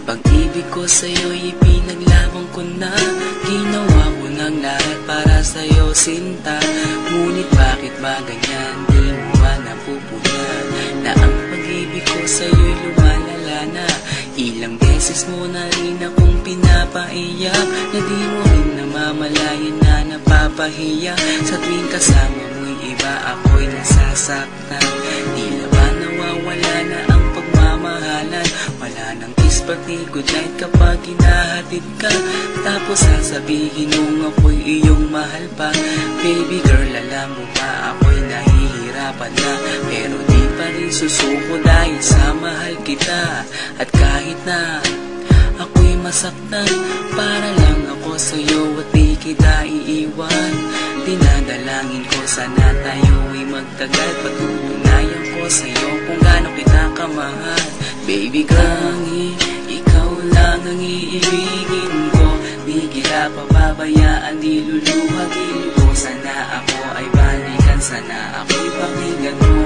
Pag-ibig ko sa'yo'y ipinaglaban ko na. Ginawa ko ng lahat para sa'yo, sinta. Ngunit bakit ba ganyan? Di mo ba napupunan na ang pag-ibig ko sa'yo'y lumalala na? Ilang beses mo na rin akong pinapaiyak, na di mo rin namamalayan na napapahiya. Sa tuwing kasama mo'y iba, ako'y nasasaktan. Tila ba nawawala na ang pagmamahalan? Wala nang kiss pati good night kapag hinahatid ka. Tapos sasabihin mong ako'y iyong mahal pa. Baby girl, alam mo ba ako'y nahihirapan na, pero di pa rin susuko dahil sa mahal kita. At kahit na ako'y masaktan, para lang ako sa'yo at di kita iiwan. Dinadalangin ko sana tayo'y magtagal. Patutunayan ko sa'yo kung gaano kita kamahal. Baby girl, ikaw lang ang iibigin ko. Di kita pababayaan, di luluhagin ko. Sana ako ay balikan, sana ako'y pakinggan mo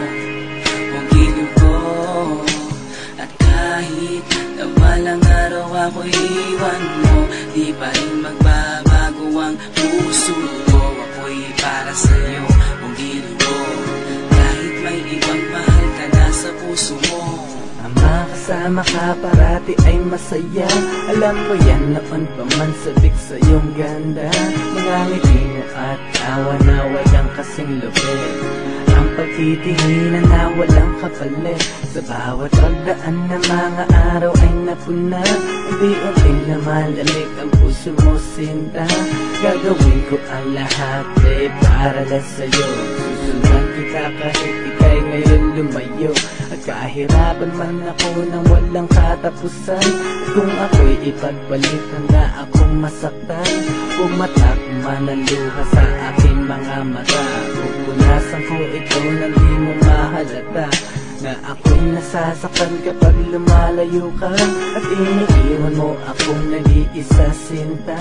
ang giliw ko. At kahit na balang araw ako'y iwan mo, di pa rin magbabago ang puso ko. Ako'y para sa'yo ang giliw ko, kahit may ibang mahal ka na sa puso mo. Ang makasama ka parati ay masaya. Alam mo yan, noon pa man sabik sa iyong ganda. Mga ngiti mo at tawa na walang kasing lupit. Ang pagtitihinan na walang kapalit. Sa bawat pagdaan na mga araw ay napuna. Unti-unting lumalamig ang puso mo, sinta. Gagawin ko ang lahat para lang sa'yo. Susundan kita kahit ika'y ngayon lumayo. At kahirapan man ako nang walang katapusan. At kung ako'y ipagbalik, handa akong masaktan. Pumatak man ang luha sa aking mga mata. Pupunasan ko ito nang di mo mahalata, na ako'y nasasaktan kapag lumalayo ka. At iniiwan mo akong nag-iisa, sinta.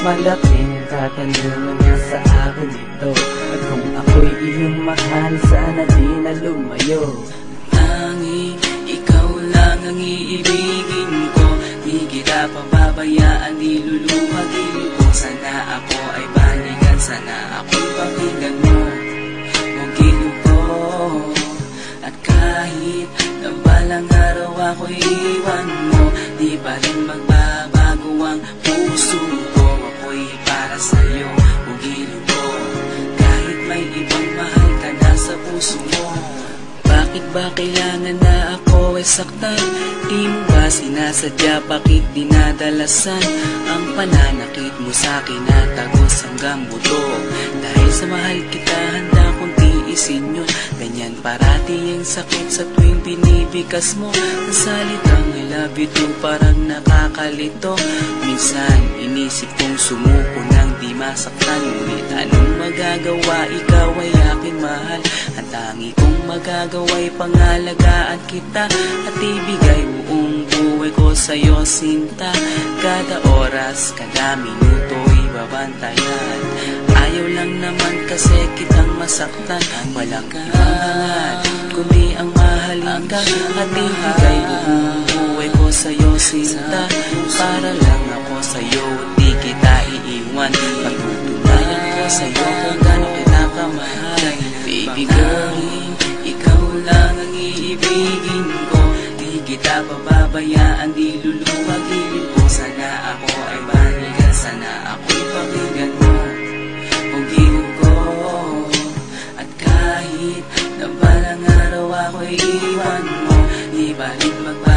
Malaking katanungan nga sa akin ito. At kung ako'y iyong mahal, sana di na lumayo. Tanging ikaw lang ang iibigin ko. Di kita pababayaan, di luluhagin ko. Sana ako ay balikan, sana ako'y pakinggan mo ang giliw ko. At kahit na balang araw ako'y iwan mo, di pa rin magbabago ang puso ko. Ako'y para sa'yo ang giliw ko, kahit may ibang mahal ka na sa puso mo. Bakit ba kailangan na ako ay saktan? Di mo ba sinasadya, bakit dinadalasan ang pananakit mo sa'kin na tagos hanggang buto? Dahil sa mahal kita, handa kong tiisin yun. Ganyan parati ang sakit sa tuwing binibigas mo. Ang salitang I love you too parang nakakalito. Minsan inisip kong sumuko nang di masaktan. Ngunit anong magagawa, ikaw ay aking mahal. Ang tangi kong magagawa'y pangalagaan kita at ibigay buong buhay ko sa'yo, sinta. Kada oras, kada minuto'y babantayan. Ayaw lang naman kasi kitang masaktan. Walang ibang kundi ang mahalin ka. At ibigay buong buhay ko sa'yo, sinta. Para lang ako sa'yo at di kita iiwan. Pagtutunayan ko sa'yo kung gaano kita kamahal. Baby girl, ikaw lang ang iibigin ko. Di kita pababayaan, di luluwagin ko. Sana ako ay balikan, sana ako'y pakinggan mo ang giliw ko. At kahit na balang araw ako'y iwan mo, di ba rin magbabago